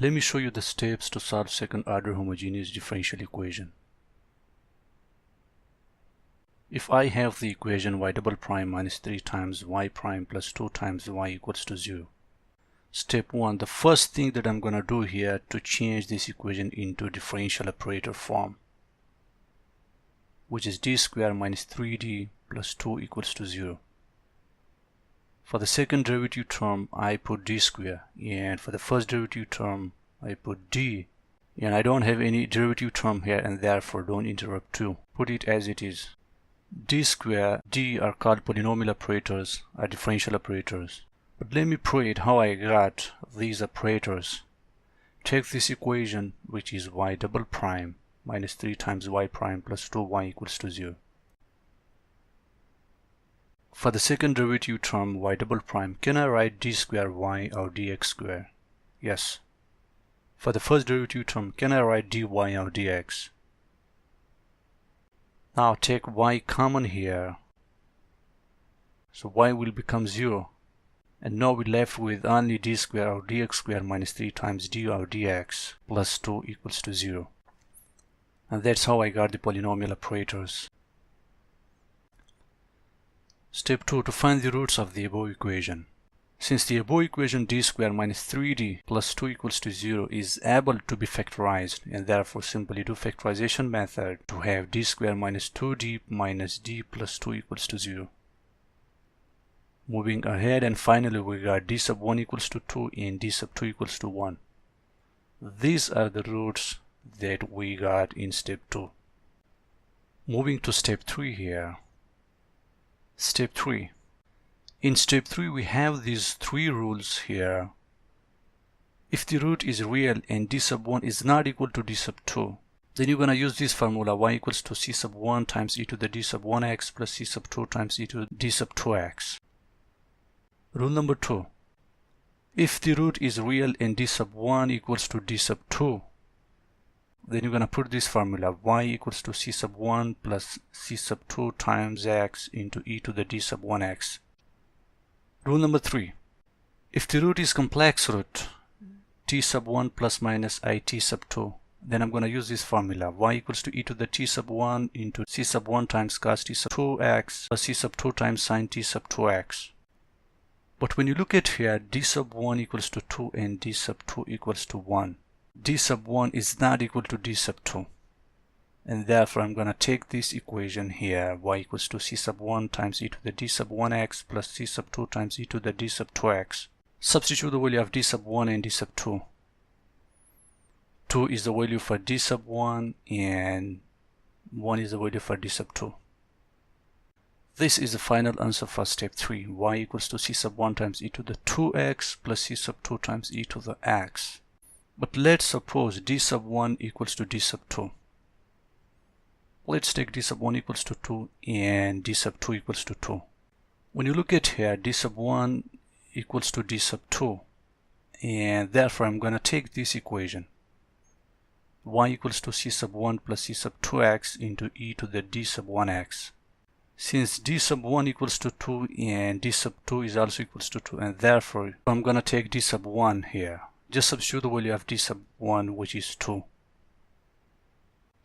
Let me show you the steps to solve second order homogeneous differential equation. If I have the equation y double prime minus 3 times y prime plus 2 times y equals to 0. Step 1, the first thing that I'm going to do here to change this equation into differential operator form, which is d square minus 3d plus 2 equals to 0. For the second derivative term, I put d square, and for the first derivative term, I put d, and I don't have any derivative term here, and therefore don't interrupt 2. Put it as it is. D square, d are called polynomial operators, are differential operators. But let me prove it how I got these operators. Take this equation, which is y double prime minus 3 times y prime plus 2y equals to 0. For the second derivative term, y double prime, can I write d square y or dx square? Yes. For the first derivative term, can I write dy or dx? Now take y common here. So y will become 0. And now we're left with only d square or dx square minus 3 times d or dx plus 2 equals to 0. And that's how I got the polynomial operators. Step 2, to find the roots of the above equation. Since the above equation d square minus 3d plus 2 equals to 0 is able to be factorized, and therefore simply do factorization method to have d square minus 2d minus d plus 2 equals to 0. Moving ahead, and finally we got d sub 1 equals to 2 and d sub 2 equals to 1. These are the roots that we got in step 2. Moving to step 3 here. Step 3. In step 3 we have these 3 rules here. If the root is real and d sub 1 is not equal to d sub 2, then you're going to use this formula y equals to c sub 1 times e to the d sub 1x plus c sub 2 times e to d sub 2x. Rule number 2. If the root is real and d sub 1 equals to d sub 2, then you're going to put this formula y equals to c sub 1 plus c sub 2 times x into e to the d sub 1x. Rule number 3. If the root is complex root t sub 1 plus minus I t sub 2, then I'm going to use this formula y equals to e to the t sub 1 into c sub 1 times cos t sub 2x plus c sub 2 times sin t sub 2x. But when you look at here, d sub 1 equals to 2 and d sub 2 equals to 1. D sub 1 is not equal to d sub 2. And therefore I'm going to take this equation here, y equals to c sub 1 times e to the d sub 1x plus c sub 2 times e to the d sub 2x. Substitute the value of d sub 1 and d sub 2. 2 is the value for d sub 1 and 1 is the value for d sub 2. This is the final answer for step 3. Y equals to c sub 1 times e to the 2x plus c sub 2 times e to the x. But let's suppose d sub 1 equals to d sub 2. Let's take d sub 1 equals to 2 and d sub 2 equals to 2. When you look at here, d sub 1 equals to d sub 2, and therefore I'm going to take this equation y equals to c sub 1 plus c sub 2x into e to the d sub 1x. Since d sub 1 equals to 2 and d sub 2 is also equals to 2, and therefore I'm going to take d sub 1 here. Just substitute the value of d sub 1, which is 2.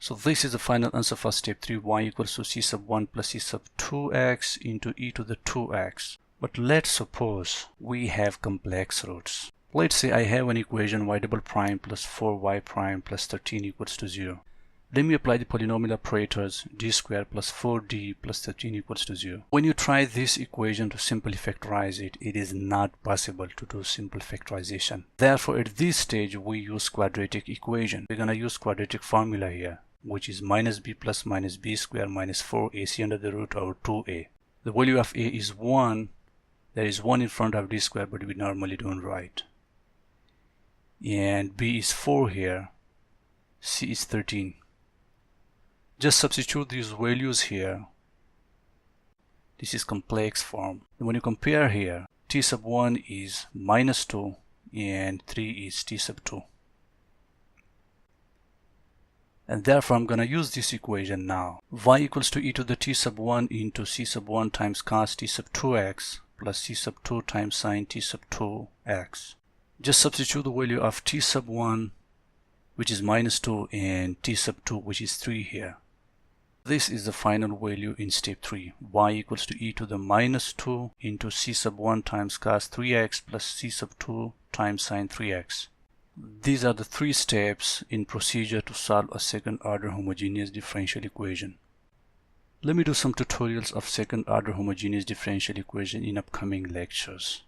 So this is the final answer for step 3, y equals to c sub 1 plus c sub 2x into e to the 2x. But let's suppose we have complex roots. Let's say I have an equation y double prime plus 4y prime plus 13 equals to 0. Let me apply the polynomial operators d square plus 4d plus 13 equals to 0. When you try this equation to simply factorize it, it is not possible to do simple factorization. Therefore, at this stage, we use quadratic equation. We're going to use quadratic formula here, which is minus b plus minus b square minus 4ac under the root over 2a. The value of a is 1. There is 1 in front of d square, but we normally don't write. And b is 4 here. C is 13. Just substitute these values here. This is complex form. And when you compare here, t sub 1 is minus 2 and 3 is t sub 2. And therefore I'm going to use this equation now. Y equals to e to the t sub 1 into c sub 1 times cos t sub 2x plus c sub 2 times sin t sub 2x. Just substitute the value of t sub 1, which is minus 2, and t sub 2, which is 3 here. This is the final value in step 3. Y equals to e to the minus 2 into c sub 1 times cos 3x plus c sub 2 times sin 3x. These are the 3 steps in procedure to solve a second order homogeneous differential equation. Let me do some tutorials of second order homogeneous differential equation in upcoming lectures.